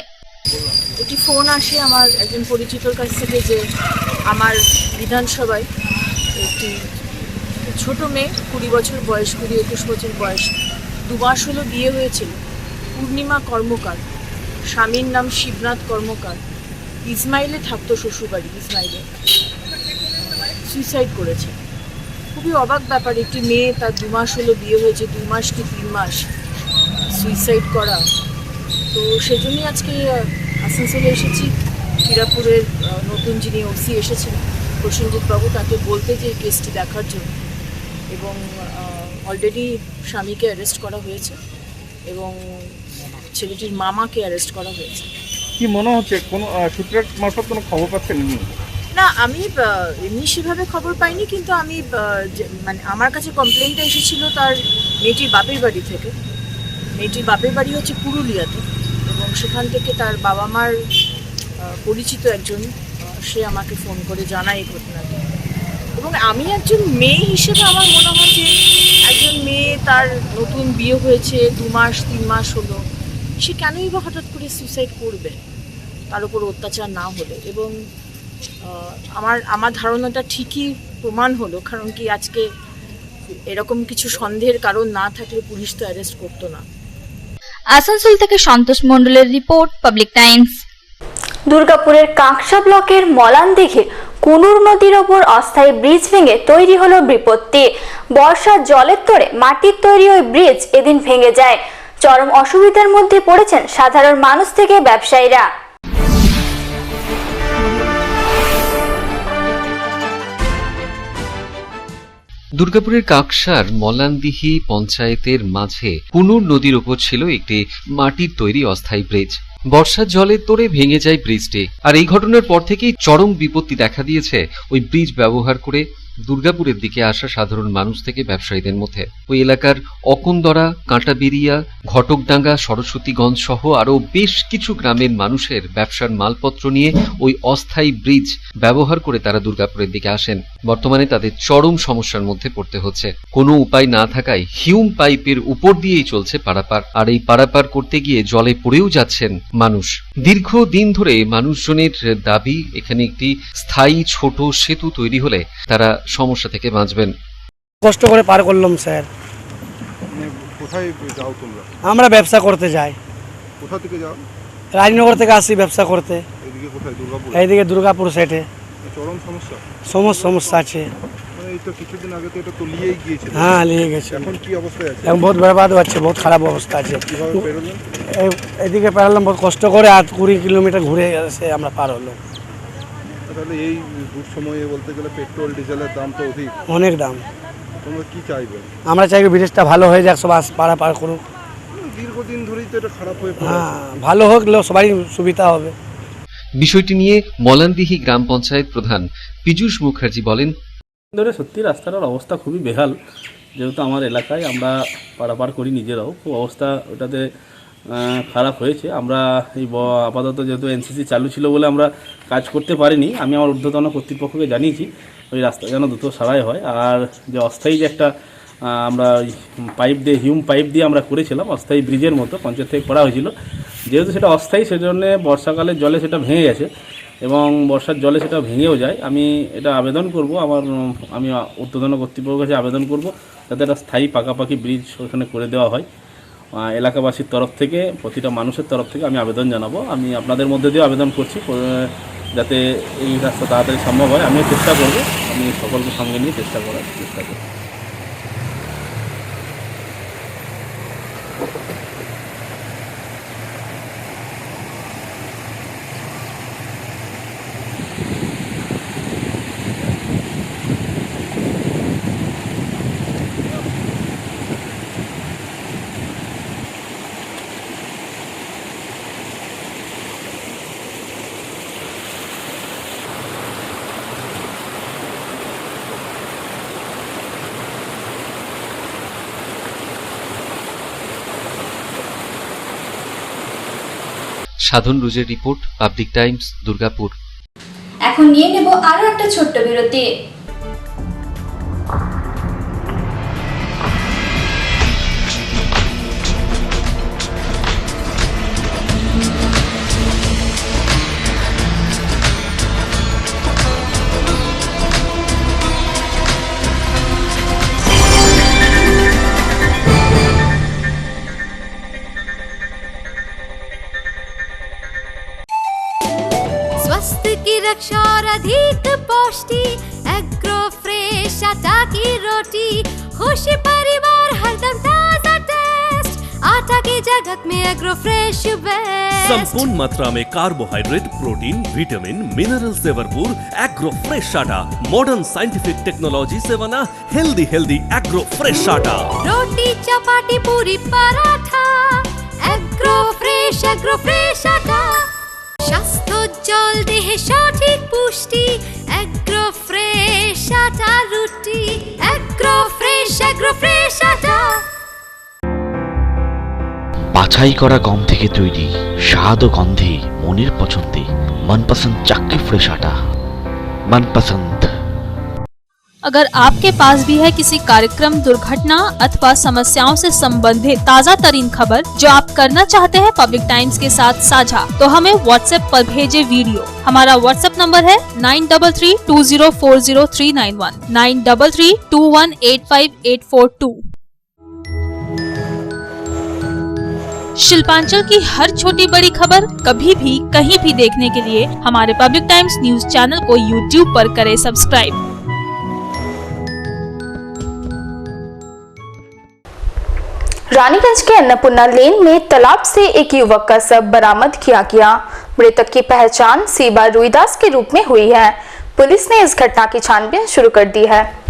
একটি ফোন আসে আমার একজন পরিচিতর কাছ থেকে যে আমার বিধানসভায় একটি ছোট মেয়ে, 20 বছর বয়স, 20-21 বছর বয়স, 2 মাস হলো বিয়ে হয়েছিল, পূর্ণিমা কর্মকার, স্বামীর নাম শিবনাথ কর্মকার, ইসমাইলে থাকতো, শ্বশুরবাড়ি ইসমাইলে, সুইসাইড করেছে। খুবই অবাক ব্যাপার, একটি মেয়ে, তার 2 মাস হলো বিয়ে হয়েছে, 2 মাস কি 3 মাস, সুইসাইড করা। তো সেজন্যই আজকে আসানসোলে এসেছি। হীরাপুরের নতুন যিনি ওসি এসেছেন প্রসেনজিৎ বাবু, তাকে বলতে যে এই কেসটি দেখার জন্য, এবং অলরেডি স্বামীকে অ্যারেস্ট করা হয়েছে এবং ছেলেটির মামাকে অ্যারেস্ট করা হয়েছে। কি মনে হচ্ছে, কোনো সূত্রের মারফত কোনো খবর পাচ্ছেন? না, আমি এমনি সেভাবে খবর পাইনি, কিন্তু আমি মানে আমার কাছে কমপ্লেনটা এসেছিল তার মেয়েটির বাপের বাড়ি থেকে। মেয়েটির বাপের বাড়ি হচ্ছে পুরুলিয়াতে, এবং সেখান থেকে তার বাবা মার পরিচিত একজন সে আমাকে ফোন করে জানায় এই ঘটনাটি। এবং আমি একজন মেয়ে হিসেবে আমার মনে হয় যে একজন মেয়ে, তার নতুন বিয়ে হয়েছে, 2 মাস 3 মাস হলো, সে কেনই বা হঠাৎ করে সুইসাইড করবে তার উপর অত্যাচার না হলে। এবং আমার ধারণাটা ঠিকই প্রমাণ হলো, কারণ কি আজকে এরকম কিছু সন্দেহের কারণ না থাকলে পুলিশ তো অ্যারেস্ট করতো না। আসানসোল থেকে সন্তোষ মণ্ডলের রিপোর্ট, পাবলিক টাইমস। দুর্গাপুরের কাঁকসা ব্লকের মলানদিঘির কুনুর নদীর ওপর অস্থায়ী ব্রিজ ভেঙে তৈরি হলো বিপত্তি। বর্ষার জলের তোড়ে মাটির তৈরি ওই ব্রিজ এদিন ভেঙে যায়। চরম অসুবিধার মধ্যে পড়েছেন সাধারণ মানুষ থেকে ব্যবসায়ীরা। দুর্গাপুরের কাকসার মলানদিহি পঞ্চায়েতের মাঝে কুনুর নদীর ওপর ছিল একটি মাটির তৈরি অস্থায়ী ব্রিজ। বর্ষার জলে তোড়ে ভেঙে যায় ব্রিজটি। আর এই ঘটনার পর থেকেই চরম বিপত্তি দেখা দিয়েছে ওই ব্রিজ ব্যবহার করে দুর্গাপুরের দিকে আসা সাধারণ মানুষ থেকে ব্যবসায়ীদের মধ্যে। ওই এলাকার অকুন্দরা, কাঁটাবেরিয়া, ঘটকডাঙ্গা, সরস্বতীগঞ্জ সহ আরও বেশ কিছু গ্রামের মানুষের ব্যবসার মালপত্র নিয়ে ওই অস্থায়ী ব্রিজ ব্যবহার করে তারা দুর্গাপুরের দিকে আসেন। বর্তমানে তাদের চরম সমস্যার মধ্যে পড়তে হচ্ছে। কোনো উপায় না থাকায় হিউম পাইপের উপর দিয়েই চলছে পারাপার। আর এই পারাপার করতে গিয়ে জলে পড়েও যাচ্ছেন মানুষ। দীর্ঘদিন ধরে মানুষজনের দাবি এখানে একটি স্থায়ী ছোট সেতু তৈরি হলে তারা সমস্যা থেকে বাঁচবেন। কষ্ট করে পার করলাম স্যার। কোথায় যাও তোমরা? আমরা ব্যবসা করতে যাই। কোথা থেকে যাও? রাজনগর থেকে আসি ব্যবসা করতে। এদিকে কোথায়? দুর্গাপুর? এইদিকে দুর্গাপুর সাইডে। চরম সমস্যা? সমস্যা আছে। মানে এই তো কিছুদিন আগে তো এটা তো নিয়েই গিয়েছে। হ্যাঁ, নিয়ে গেছে। এখন কি অবস্থায় আছে? এখন বহুত বরবাদ হচ্ছে, বহুত খারাপ অবস্থা আছে। কিভাবে পেরোলেন? এদিকে পেরোলাম বহুত কষ্ট করে, 20 কিলোমিটার ঘুরে এসে আমরা পার হলাম। তাহলে এই সময়ে বলতে গেলে পেট্রোল ডিজেলের দাম তো অনেক দাম। তোমরা কি চাইবে? আমরা চাইবো ব্রিজটা ভালো হয়ে যাক, সবাই পারাপার করুক। দীর্ঘদিন ধরেই তো এটা খারাপ হয়ে পড়ে। হ্যাঁ, ভালো হোক, সবারই সুবিধা হবে। বিষয়টি নিয়ে মলানদিহি গ্রাম পঞ্চায়েত প্রধান পীযূষ মুখার্জি বলেন, ধরে সত্যি রাস্তাটার অবস্থা খুবই বেহাল। যেহেতু আমার এলাকায় আমরা পারাপার করি নিজেরাও, খুব অবস্থা ওটাতে খারাপ হয়েছে। আমরা এই আপাতত যেহেতু এনসিসি চালু ছিল বলে আমরা কাজ করতে পারিনি। আমি আমার ঊর্ধ্বতন কর্তৃপক্ষকে জানিয়েছি ওই রাস্তা যেন দ্রুত সারাই হয়। আর যে অস্থায়ী যে একটা আমরা ওই পাইপ দিয়ে হিউম পাইপ দিয়ে আমরা করেছিলাম অস্থায়ী ব্রিজের মতো, পঞ্চায়েত থেকে করা হয়েছিল। যেহেতু সেটা অস্থায়ী সেজন্য বর্ষাকালের জলে সেটা ভেঙে গেছে এবং বর্ষার জলে সেটা ভেঙেও যায়। আমি এটা আবেদন করব, আমি ঊর্ধ্বতন কর্তৃপক্ষের কাছে আবেদন করব যাতে একটা স্থায়ী পাকাপাকি ব্রিজ ওখানে করে দেওয়া হয়। এলাকাবাসীর তরফ থেকে, প্রতিটা মানুষের তরফ থেকে আমি আবেদন জানাবো। আমি আপনাদের মধ্যে দিয়ে আবেদন করছি যাতে এই রাস্তা তাড়াতাড়ি সম্ভব হয়। আমিও চেষ্টা করব, আমি সকলকে সঙ্গে নিয়ে চেষ্টা করার চেষ্টা করব। সাধন রুজের রিপোর্ট, পাবলিক টাইমস, দুর্গাপুর। এখন নিয়ে নেব আরো একটা ছোট্ট বিরতি। की रक्षा और अधिक पौष्टि एग्रो फ्रेश आटा की रोटी, खुशी परिवार हरदम ताजा टेस्ट, आटा की जगत में एग्रो फ्रेश बेस्ट। संपूर्ण मात्रा में कार्बोहाइड्रेट, प्रोटीन, विटामिन, मिनरल से भरपूर एग्रो फ्रेश आटा, मॉडर्न साइंटिफिक टेक्नोलॉजी से बना हेल्दी एग्रो फ्रेश आटा। रोटी, चपाती, पूरी, पराठा, एग्रो फ्रेश आटा। স্বাস্থ্যোজ্জ্বল দেহে সঠিক পুষ্টি, এগ্রো ফ্রেশ আটা রুটি, এগ্রো ফ্রেশ আটা। বাছাই করা গম থেকে তৈরি, স্বাদ ও গন্ধে মনের পছন্দে मनपसंद चक्की फ्रेश आटा, मनपसंद। अगर आपके पास भी है किसी कार्यक्रम, दुर्घटना अथवा समस्याओं से संबंधित ताज़ा तरीन खबर जो आप करना चाहते हैं पब्लिक टाइम्स के साथ साझा, तो हमें व्हाट्सएप पर भेजे वीडियो। हमारा व्हाट्सएप नंबर है 9332040391, 9332185842। शिल्पांचल की हर छोटी बड़ी खबर कभी भी कहीं भी देखने के लिए हमारे पब्लिक टाइम्स न्यूज चैनल को यूट्यूब पर करें सब्सक्राइब। रानीगंज के अन्नपूर्णा लेन में तालाब से एक युवक का शव बरामद किया गया। मृतक की पहचान सीबा रुईदास के रूप में हुई है। पुलिस ने इस घटना की छानबीन शुरू कर दी है।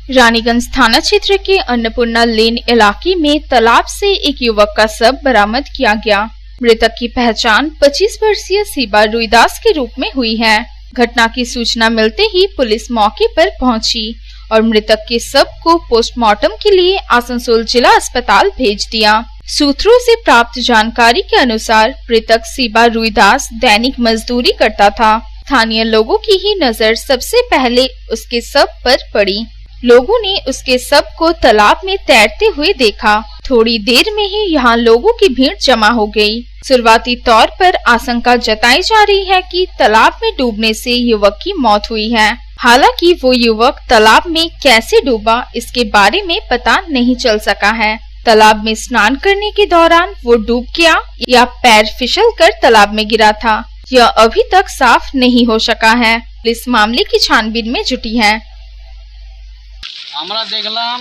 रानीगंज थाना क्षेत्र के अन्नपूर्णा लेन इलाके में तालाब से एक युवक का शव बरामद किया गया। मृतक की पहचान 25 वर्षीय सीबा रुईदास के रूप में हुई है। घटना की सूचना मिलते ही पुलिस मौके पर पहुंची और मृतक के शव को पोस्टमार्टम के लिए आसनसोल जिला अस्पताल भेज दिया। सूत्रों से प्राप्त जानकारी के अनुसार मृतक सीबा रुईदास दैनिक मजदूरी करता था। स्थानीय लोगों की ही नजर सबसे पहले उसके शव पर पड़ी। लोगों ने उसके शव को तालाब में तैरते हुए देखा। थोड़ी देर में ही यहाँ लोगों की भीड़ जमा हो गई। शुरुआती तौर पर आशंका जताई जा रही है कि तालाब में डूबने से युवक की मौत हुई है। हालांकि वो युवक तालाब में कैसे डूबा इसके बारे में पता नहीं चल सका है। तालाब में स्नान करने के दौरान वो डूब गया या पैर फिसल कर तालाब में गिरा था, यह अभी तक साफ नहीं हो सका है। पुलिस मामले की छानबीन में जुटी है। আমরা দেখলাম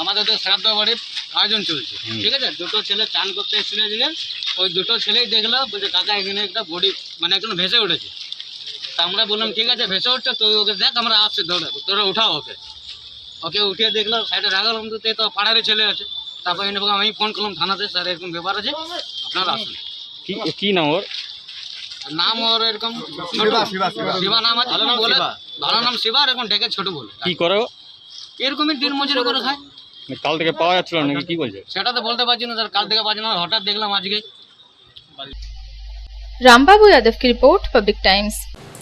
আমাদের তো শ্রাদ্ধ বাড়ির আয়োজন চলছে, ঠিক আছে। দুটো ছেলে চান করতে এসেছিল এদিকে, ওই দুটো ছেলেই দেখলো, বলছে কাকা এখানে একটা বডি মানে একজন ভেসে উঠেছে। তা আমরা বললাম ঠিক আছে ভেসে উঠছে তো ওকে দেখ, আমরা আসছে দৌড়ে, তোরা উঠাও ওকে। ওকে উঠিয়ে দেখলো সাইডে রাখলাম, তো পাড়ারই ছেলে আছে। তারপর আমি ফোন করলাম থানাতে, স্যার এরকম ব্যাপার আছে আপনারা আসুন। কি নাম ওর? নাম ওর এরকম শিবা নাম আছে, বলে ভালো নাম শিবা, আর এখন ডেকে ছোট বলে। কি করো? এরকমই দিন মজুরি করে খায়। কাল থেকে পাওয়া যাচ্ছিল নাকি, কি বলছে? সেটা তো বলতে পারছি না স্যার, কাল থেকে পাচ্ছি না, হঠাৎ দেখলাম আজকে। রামবাবু यादव की रिपोर्ट, पब्लिक टाइम्स।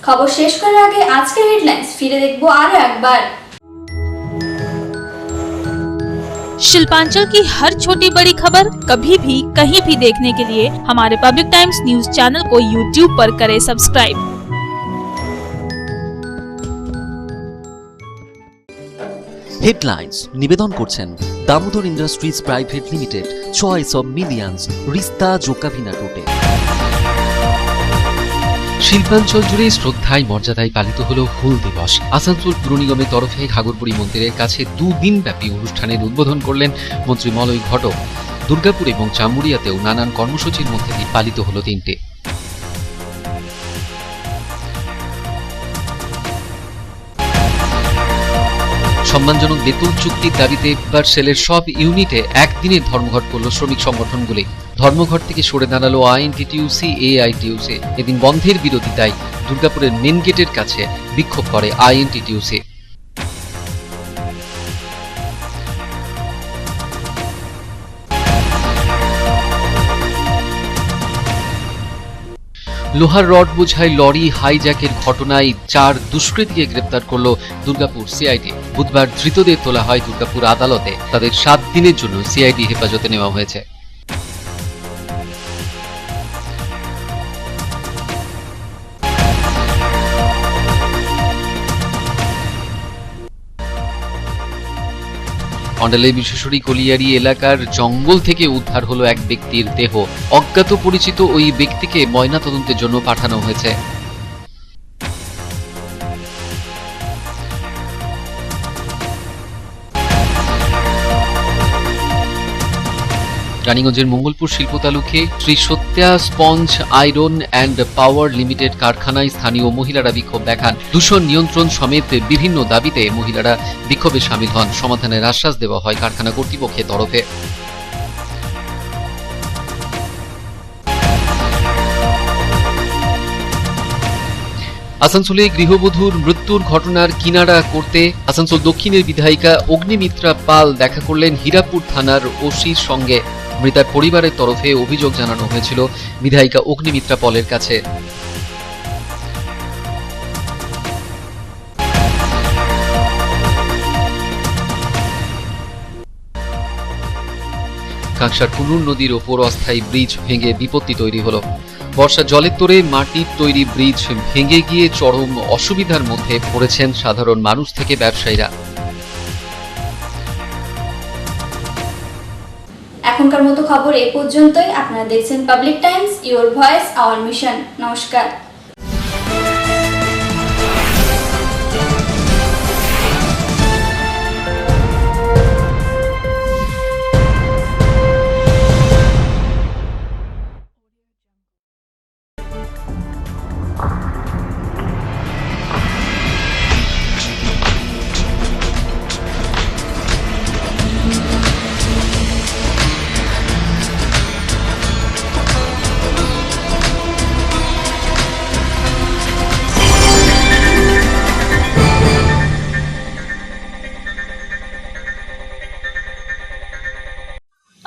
খবর শেষ করার আগে আজকের হেডলাইন্স ফিরে দেখবো আরো একবার। शिल्पांचल की हर छोटी बड़ी खबर कभी भी कहीं भी देखने के लिए हमारे पब्लिक टाइम्स न्यूज चैनल को YouTube पर करें सब्सक्राइब। হেডলাইন্স নিবেদন করছেন Damodar Industries Private Limited, choice of millions, রিস্তা জোকাভিনা টোটে। শিল্পাঞ্চল জুড়ে শ্রদ্ধায় মর্যাদায় পালিত হলো হুল দিবস। আসানসোল পুর নিগমের তরফে ঘাগরবুড়ি মন্দিরের কাছে 2 দিনব্যাপী অনুষ্ঠানের উদ্বোধন করলেন মন্ত্রী মলয় ঘটক। দুর্গাপুর এবং চামুরিয়াতেও নানান কর্মসূচির মধ্যে দিয়ে পালিত হলো দিনটি। সম্মানজনক বেতন চুক্তির দাবিতে এবার সেলের সব ইউনিটে একদিনের ধর্মঘট করল শ্রমিক সংগঠনগুলি। ধর্মঘট থেকে সরে দাঁড়ালো আইএনটিটিউসি, এআইটিউসি। এদিন বন্ধের বিরোধিতায় দুর্গাপুরের মেন গেটের কাছে বিক্ষোভ করে আইএনটিটিউসি। লোহার রড বোঝাই লরি হাইজ্যাকের ঘটনায় 4 দুষ্কৃতীকে গ্রেপ্তার করল দুর্গাপুর সিআইডি। বুধবার ধৃতদের তোলা হয় দুর্গাপুর আদালতে। তাদের 7 দিনের জন্য সিআইডি হেফাজতে নেওয়া হয়েছে। অন্ডালে বিশেষরী কলিয়ারি এলাকার জঙ্গল থেকে উদ্ধার হলো এক ব্যক্তির দেহ। অজ্ঞাত পরিচিত ওই ব্যক্তিকে ময়নাতদন্তের জন্য পাঠানো হয়েছে। রানীগঞ্জের মঙ্গলপুর শিল্প তালুকে Shri Satya sponge iron and power limited কারখানায় স্থানীয় মহিলারা বিক্ষোভ দেখান। দূষণ নিয়ন্ত্রণ সমেত বিভিন্ন দাবিতে মহিলারা বিক্ষোভে সামিল হন। সমাধানের আশ্বাস দেওয়া হয় কারখানা কর্তৃপক্ষের তরফে। আসানসোলে গৃহবধূর মৃত্যুর ঘটনার কিনারা করতে আসানসোল দক্ষিণের বিধায়িকা অগ্নিমিত্রা পাল দেখা করলেন হীরাপুর থানার ওসির সঙ্গে। মৃতার পরিবারের তরফে অভিযোগ জানানো হয়েছিল বিধায়িকা অগ্নিমিত্রা পলের কাছে। কাঁকসার কুনুর নদীর ওপর অস্থায়ী ব্রিজ ভেঙে বিপত্তি তৈরি হলো। বর্ষা জলের তোড়ে মাটির তৈরি ব্রিজ ভেঙে গিয়ে চরম অসুবিধার মধ্যে পড়েছেন সাধারণ মানুষ থেকে ব্যবসায়ীরা। এখনকার মতো খবর এই পর্যন্তই। আপনারা দেখছেন public Times, your voice hour mission. নমস্কার।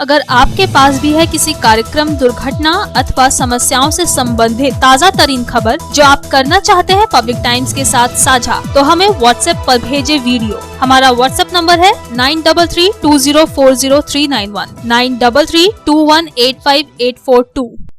अगर आपके पास भी है किसी कार्यक्रम, दुर्घटना अथवा समस्याओं से संबंधित ताज़ा तरीन खबर जो आप करना चाहते हैं पब्लिक टाइम्स के साथ साझा, तो हमें व्हाट्सएप पर भेजे वीडियो। हमारा व्हाट्सएप नंबर है 9332040391 9332185842।